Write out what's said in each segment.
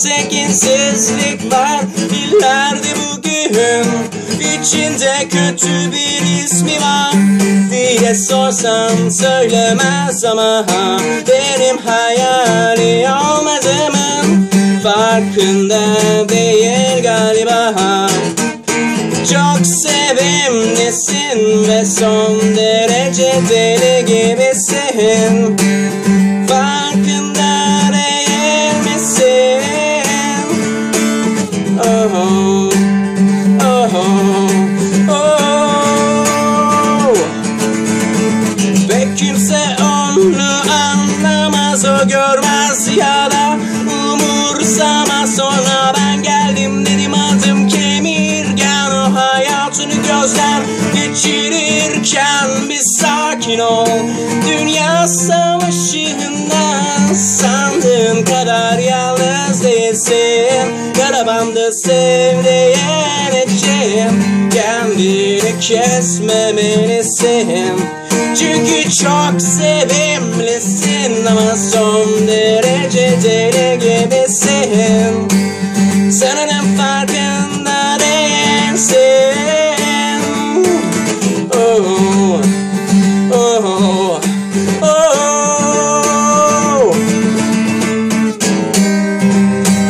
tekinsizlik var. İleride bugün içinde kötü bir ismi var diye sorsam söylemez ama benim hayali olmadığımın farkında değil galiba. Çok sevimlisin ve son derece deli gibisin. Farkında değil misin? Oh, oh, oh. Ve kimse onu anlamaz, o görmez ya da umursamaz. Sonra ben geldim dedim adım kemirgen. O hayatını gözden geçirirken bir sakin ol. Dünya savaşında sandığın kadar yalnız değilsin. Arabamda sevdiğim kendini kesmemelisin. Çünkü çok sevimlisin ama son derece deli gibisin. Sanırım farkında değilsin. Oh, oh, oh.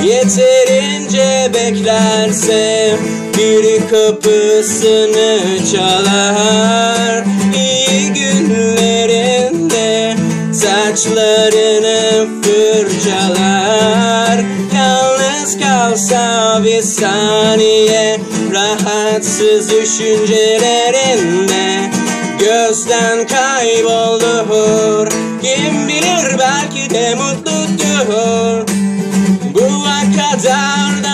Yeterince beklerse biri kapısını çalar. İyi günlerinde saçlarını fırçalar. Yalnız kalsa bir saniye rahatsız düşüncelerinde gözden kaybolur. Kim bilir belki de mutludur. Bu kadar